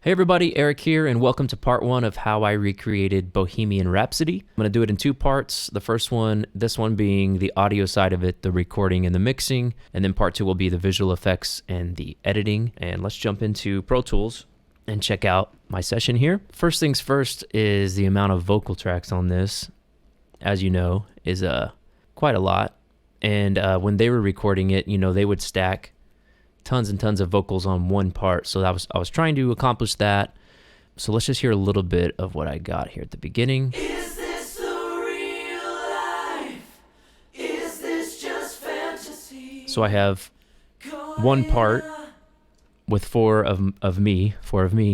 Hey everybody, Eric here, and welcome to part one of how I recreated Bohemian Rhapsody. I'm going to do it in two parts. The first one, this one being the audio side of it, the recording and the mixing, and then part two will be the visual effects and the editing. And let's jump into Pro Tools and check out my session here. First things first is the amount of vocal tracks on this, as you know, is quite a lot. And when they were recording it, they would stack tons and tons of vocals on one part. So I was trying to accomplish that. So let's just hear a little bit of what I got here at the beginning. Is this the real life? Is this just fantasy? So I have one part with four of me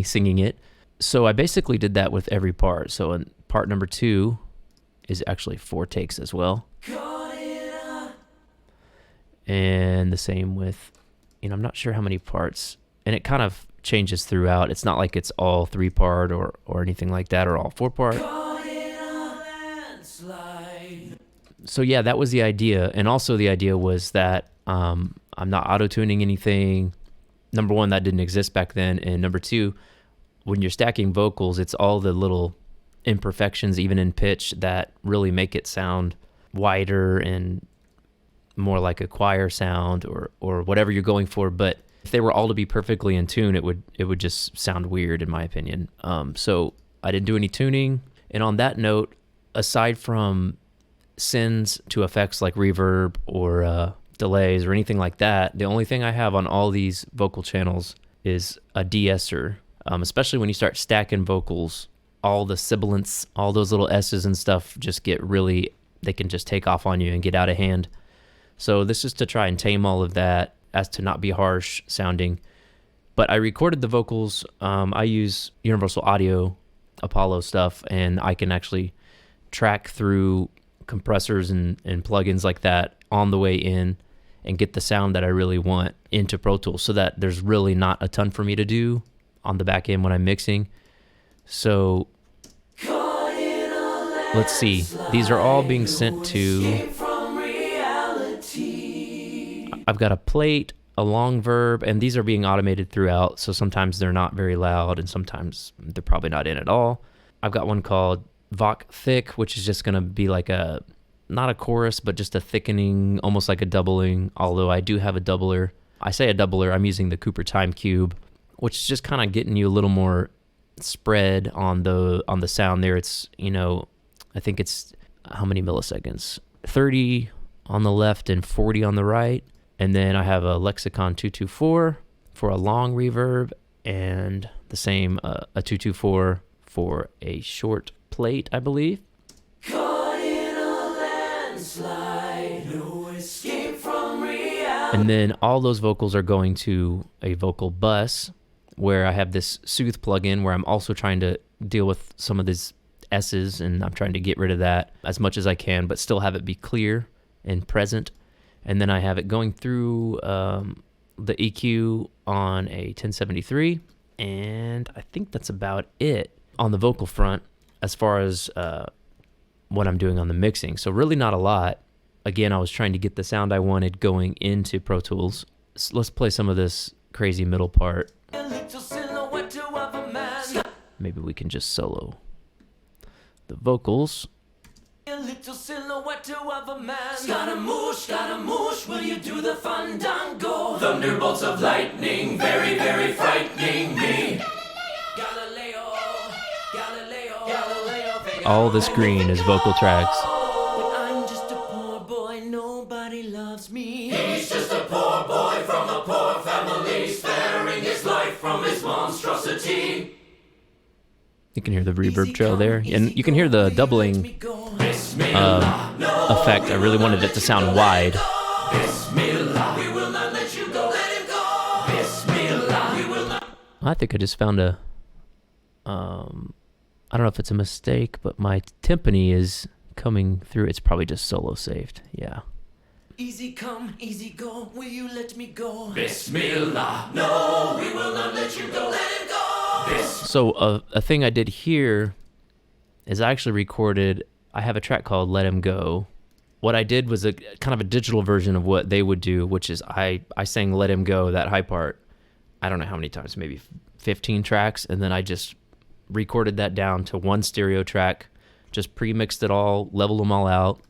singing it. So I basically did that with every part. So in part number 2 is actually 4 takes as well. And the same with, I'm not sure how many parts, and it kind of changes throughout. It's not like it's all 3-part or anything like that, or all 4-part. So yeah, that was the idea. And also the idea was that I'm not auto-tuning anything. Number one, that didn't exist back then. And number two, when you're stacking vocals, it's all the little imperfections, even in pitch, that really make it sound wider and more like a choir sound or whatever you're going for. But if they were all to be perfectly in tune, it would just sound weird, in my opinion. So I didn't do any tuning. And on that note, aside from sends to effects like reverb or delays or anything like that, the only thing I have on all these vocal channels is a de-esser. Especially when you start stacking vocals, all the sibilants, all those little S's and stuff just get really, they can just take off on you and get out of hand. So this is to try and tame all of that as to not be harsh sounding. But I recorded the vocals. I use Universal Audio Apollo stuff, and I can actually track through compressors and plugins like that on the way in and get the sound that I really want into Pro Tools, so that there's really not a ton for me to do on the back end when I'm mixing. So let's see. These are all being sent to... I've got a plate, a long verb, and these are being automated throughout, so sometimes they're not very loud, and sometimes they're probably not in at all. I've got one called Voc Thick, which is just going to be like not a chorus, but just a thickening, almost like a doubling, although I do have a doubler. I say a doubler, I'm using the Cooper Time Cube, which is just kind of getting you a little more spread on the sound there. It's, I think it's, how many milliseconds? 30 on the left and 40 on the right. And then I have a Lexicon 224 for a long reverb, and the same, a 224 for a short plate, I believe. Caught in a landslide, no escape from reality. And then all those vocals are going to a vocal bus, where I have this Soothe plugin where I'm also trying to deal with some of these S's, and I'm trying to get rid of that as much as I can, but still have it be clear and present. And then I have it going through the EQ on a 1073, and I think that's about it on the vocal front as far as what I'm doing on the mixing. So really not a lot. Again, I was trying to get the sound I wanted going into Pro Tools. So let's play some of this crazy middle part. Maybe we can just solo the vocals. A little silhouette of a man. Scaramouche, will you do the fandango? Thunderbolts of lightning, very, very frightening me. Galileo. All this green is vocal tracks. But I'm just a poor boy, nobody loves me. He's just a poor boy from a poor family, sparing his life from his monstrosity. You can hear the reverb trail there, and you can hear the doubling effect. I really wanted it to sound wide. I think I just found I don't know if it's a mistake, but my timpani is coming through. It's probably just solo saved. Yeah. Easy come, easy go, will you let me go? Bismillah, no, we will not let you go, let him go. So a thing I did here is I actually recorded, I have a track called Let Him Go. What I did was a kind of a digital version of what they would do, which is I sang Let Him Go, that high part, I don't know how many times, maybe 15 tracks, and then I just recorded that down to one stereo track, just pre-mixed it all, leveled them all out.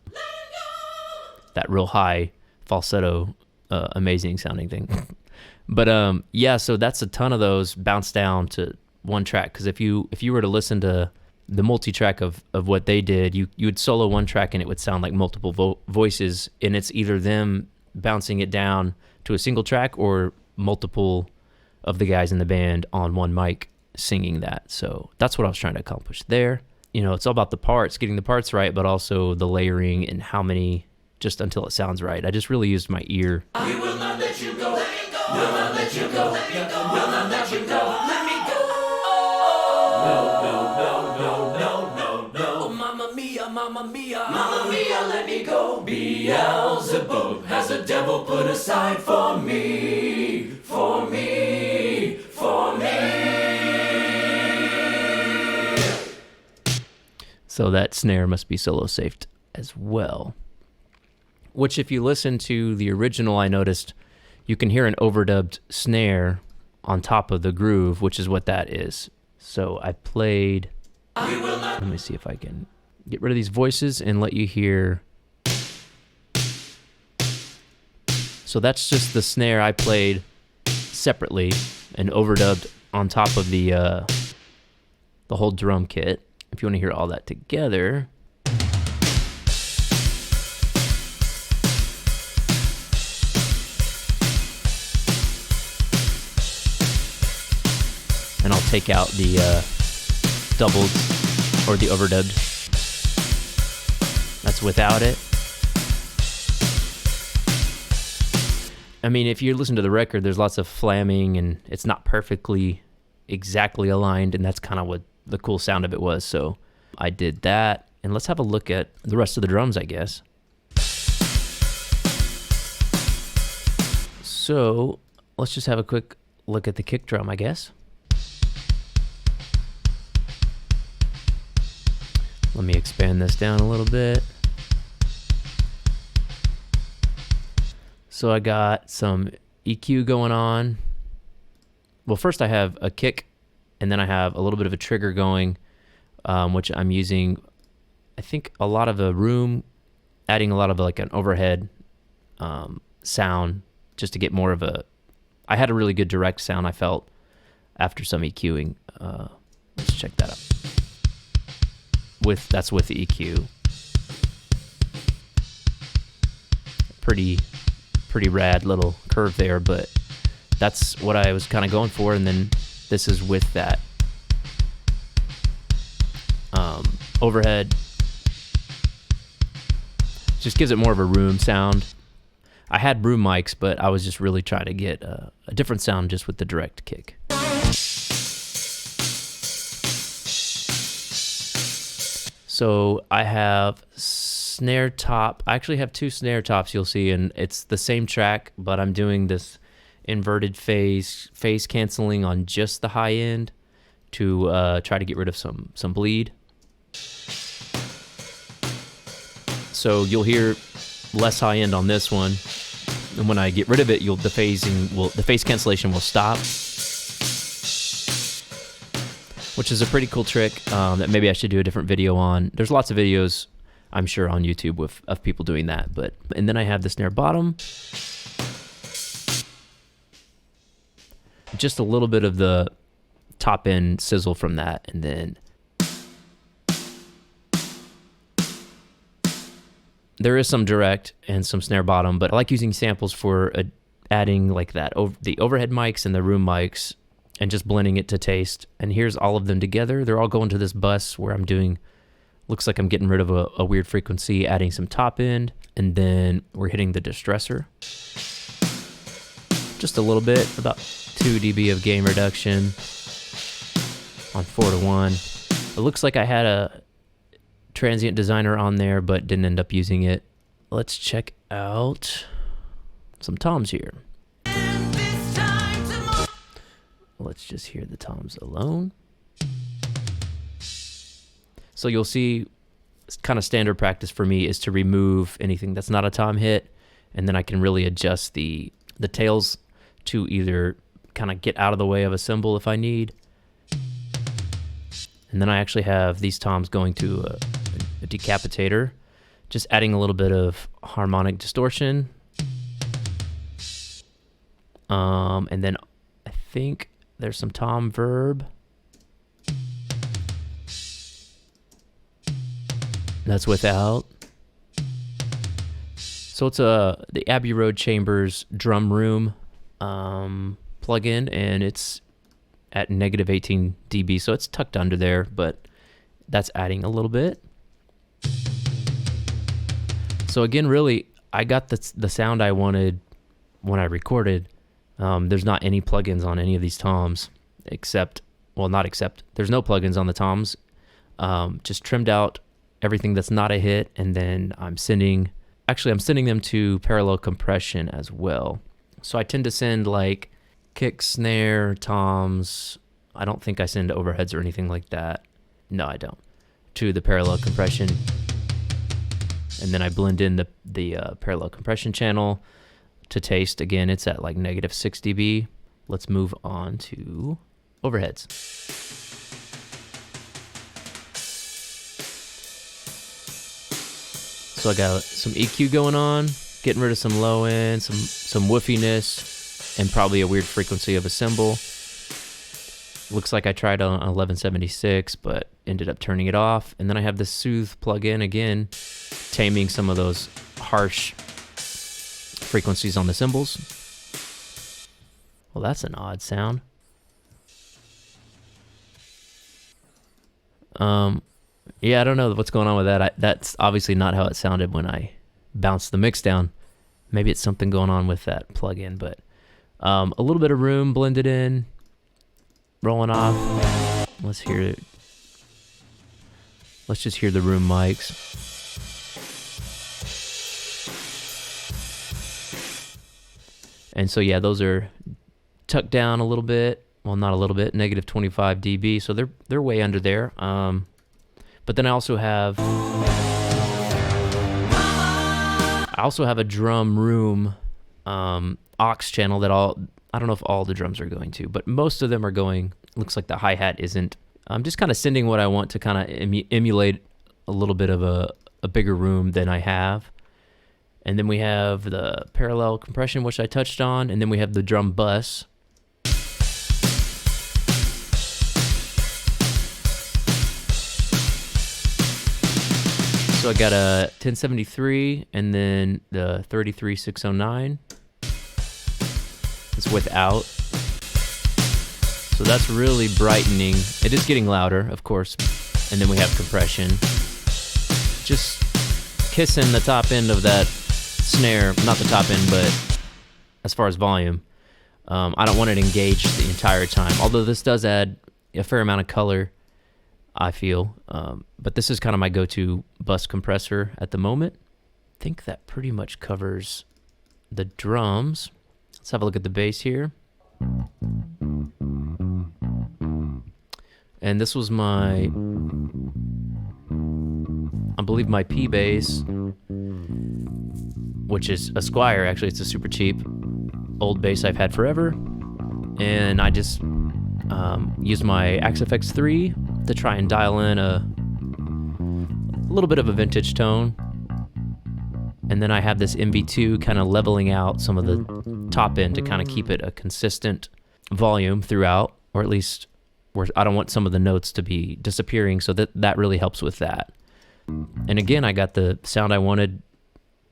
That real high falsetto, amazing sounding thing. But yeah, so that's a ton of those bounced down to one track. Because if you were to listen to the multi-track of what they did, you would solo one track and it would sound like multiple voices, and it's either them bouncing it down to a single track or multiple of the guys in the band on one mic singing that. So that's what I was trying to accomplish there. You know, it's all about the parts, getting the parts right, but also the layering and how many, just until it sounds right. I just really used my ear. We will not let you go. Let me go. Will not let you go. Let me go. Will not let you go. Let me go. No, no, no, no, no, no, no. Oh, mamma mia, mamma mia, mamma mia, let me go. Beelzebub has a devil put aside for me, for me, for me. So that snare must be solo safed as well. Which, if you listen to the original, I noticed you can hear an overdubbed snare on top of the groove, which is what that is. So I played... Let me see if I can get rid of these voices and let you hear... So that's just the snare I played separately and overdubbed on top of the whole drum kit. If you want to hear all that together... And I'll take out the doubled or the overdubbed. That's without it. I mean, if you listen to the record, there's lots of flamming and it's not perfectly exactly aligned, and that's kind of what the cool sound of it was. So I did that, and let's have a look at the rest of the drums, I guess. So let's just have a quick look at the kick drum, I guess. Let me expand this down a little bit. So I got some EQ going on. Well, first I have a kick, and then I have a little bit of a trigger going, which I'm using, I think, a lot of a room, adding a lot of like an overhead sound just to get more of a... I had a really good direct sound, I felt, after some EQing. Let's check that out. That's with the EQ. Pretty rad little curve there, but that's what I was kind of going for. And then this is with that overhead. Just gives it more of a room sound. I had room mics, but I was just really trying to get a different sound just with the direct kick. So I have snare top. I actually have two snare tops, you'll see, and it's the same track, but I'm doing this inverted phase canceling on just the high end to try to get rid of some bleed. So you'll hear less high end on this one, and when I get rid of it, the phase cancellation will stop, which is a pretty cool trick that maybe I should do a different video on. There's lots of videos, I'm sure, on YouTube of people doing that. And then I have the snare bottom. Just a little bit of the top end sizzle from that, and then there is some direct and some snare bottom, but I like using samples for adding like that, the overhead mics and the room mics, and just blending it to taste. And here's all of them together. They're all going to this bus where I'm doing, looks like I'm getting rid of a weird frequency, adding some top end, and then we're hitting the distressor. Just a little bit, about 2 dB of gain reduction on 4:1. It looks like I had a transient designer on there, but didn't end up using it. Let's check out some toms here. Let's just hear the toms alone. So you'll see, kind of standard practice for me is to remove anything that's not a tom hit, and then I can really adjust the tails to either kind of get out of the way of a cymbal if I need. And then I actually have these toms going to a decapitator, just adding a little bit of harmonic distortion. And then I think there's some tom verb. That's without. So it's the Abbey Road Chambers drum room plugin, and it's at negative 18 dB, so it's tucked under there, but that's adding a little bit. So again, really, I got the sound I wanted when I recorded. There's not any plugins on any of these toms, except, well, not except, there's no plugins on the toms. Just trimmed out everything that's not a hit, and then I'm sending them to parallel compression as well. So I tend to send like kick, snare, toms. I don't think I send overheads or anything like that. No, I don't. To the parallel compression. And then I blend in the parallel compression channel to taste. Again, it's at like negative 6 dB. Let's move on to overheads. So I got some EQ going on, getting rid of some low end, some woofiness, and probably a weird frequency of a cymbal. Looks like I tried on 1176, but ended up turning it off. And then I have the Soothe plugin again, taming some of those harsh frequencies on the cymbals. Well, that's an odd sound. Yeah, I don't know what's going on with that. That's obviously not how it sounded when I bounced the mix down. Maybe it's something going on with that plugin, but a little bit of room blended in, rolling off. Let's hear it. Let's just hear the room mics. And so yeah, those are tucked down a little bit. Well, not a little bit, negative 25 dB. So they're way under there. But then I also have a drum room aux channel that I don't know if all the drums are going to, but most of them are going. Looks like the hi-hat isn't. I'm just kind of sending what I want to kind of emulate a little bit of a bigger room than I have. And then we have the parallel compression, which I touched on, and then we have the drum bus. So I got a 1073 and then the 33609. It's without. So that's really brightening. It is getting louder, of course. And then we have compression. Just kissing the top end of that snare. Not the top end, but as far as volume. I don't want it engaged the entire time. Although this does add a fair amount of color, I feel. But this is kind of my go-to bus compressor at the moment. I think that pretty much covers the drums. Let's have a look at the bass here. And this was I believe my P bass, which is a Squier. Actually, it's a super cheap old bass I've had forever. And I just used my Axe-FX 3 to try and dial in a little bit of a vintage tone. And then I have this MV2 kind of leveling out some of the top end to kind of keep it a consistent volume throughout, or at least where I don't want some of the notes to be disappearing, so that really helps with that. And again, I got the sound I wanted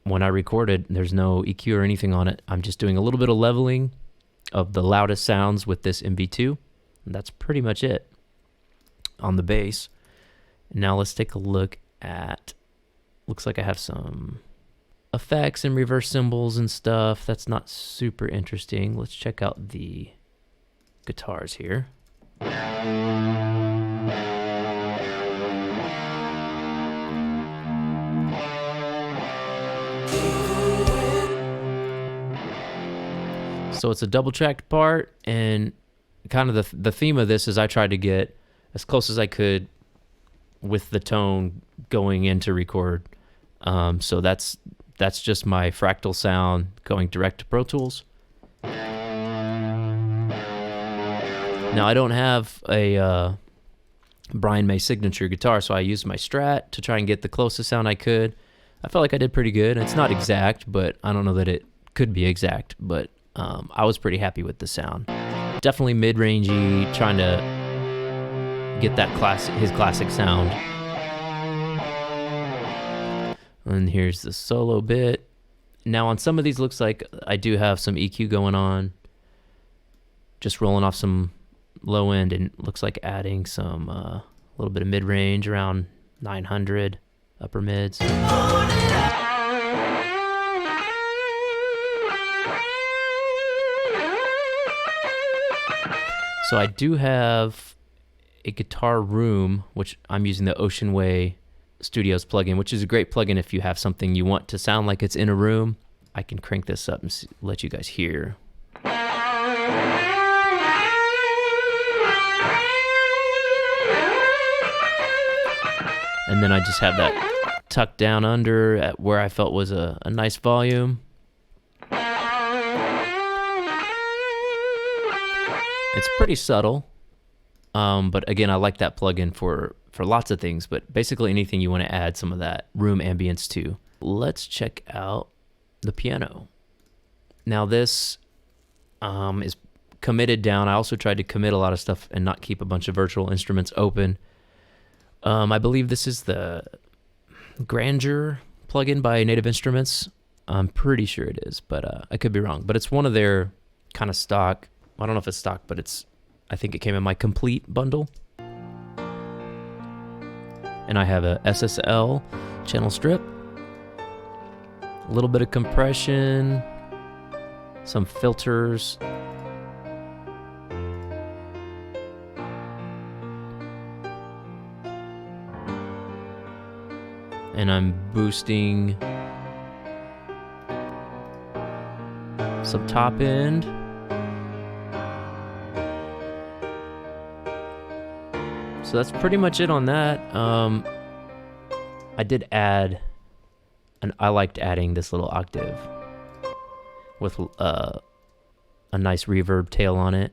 when I recorded. There's no EQ or anything on it. I'm just doing a little bit of leveling of the loudest sounds with this MV2. And that's pretty much it on the bass. Now let's take a look at, looks like I have some effects and reverse cymbals and stuff. That's not super interesting. Let's check out the guitars here. So it's a double tracked part, and kind of the theme of this is I tried to get as close as I could with the tone going in to record. So that's just my fractal sound going direct to Pro Tools. Now, I don't have a Brian May signature guitar, so I used my Strat to try and get the closest sound I could. I felt like I did pretty good. It's not exact, but I don't know that it could be exact, but I was pretty happy with the sound. Definitely mid-rangey, trying to get that his classic sound. And here's the solo bit. Now on some of these, looks like I do have some EQ going on. Just rolling off some low end, and looks like adding some a little bit of mid-range around 900 upper mids. So I do have a guitar room, which I'm using the Ocean Way Studios plugin, which is a great plugin if you have something you want to sound like it's in a room. I can crank this up and let you guys hear. And then I just have that tucked down under at where I felt was a nice volume. It's pretty subtle, but again, I like that plugin for lots of things, but basically anything you want to add some of that room ambience to. Let's check out the piano. Now this is committed down. I also tried to commit a lot of stuff and not keep a bunch of virtual instruments open. I believe this is the Grandeur plugin by Native Instruments. I'm pretty sure it is, but I could be wrong. But it's one of their kind of stock. I don't know if it's stock, but I think it came in my complete bundle. And I have a SSL channel strip, a little bit of compression, some filters, and I'm boosting some top end. So that's pretty much it on that. I did add, and I liked adding this little octave with a nice reverb tail on it.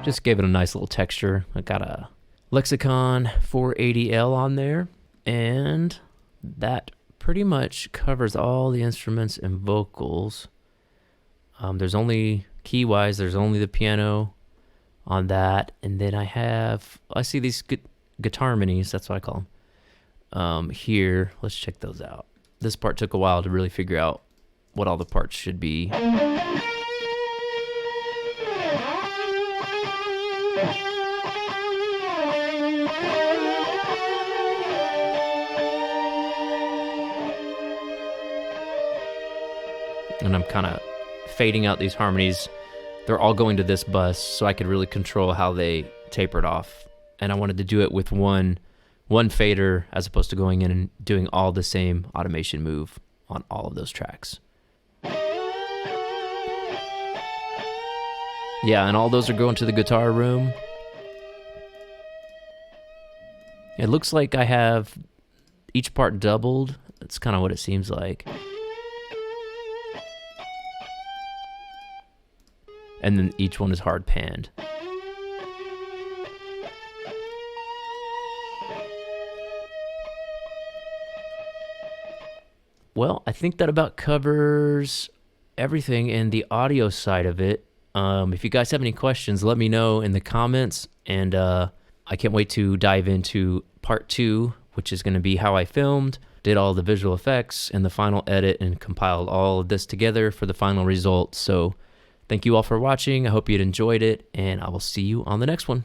Just gave it a nice little texture. I got a Lexicon 480L on there, and that pretty much covers all the instruments and vocals. There's only, key-wise, there's only the piano on that, and then I see these guitar harmonies, that's what I call them, here. Let's check those out. This part took a while to really figure out what all the parts should be. And I'm kind of fading out these harmonies. They're all going to this bus, so I could really control how they tapered off. And I wanted to do it with one fader as opposed to going in and doing all the same automation move on all of those tracks. Yeah, and all those are going to the guitar room. It looks like I have each part doubled. That's kind of what it seems like. And then each one is hard panned. Well, I think that about covers everything in the audio side of it. If you guys have any questions, let me know in the comments. And I can't wait to dive into part 2, which is going to be how I filmed, did all the visual effects, and the final edit, and compiled all of this together for the final result. So thank you all for watching. I hope you'd enjoyed it, and I will see you on the next one.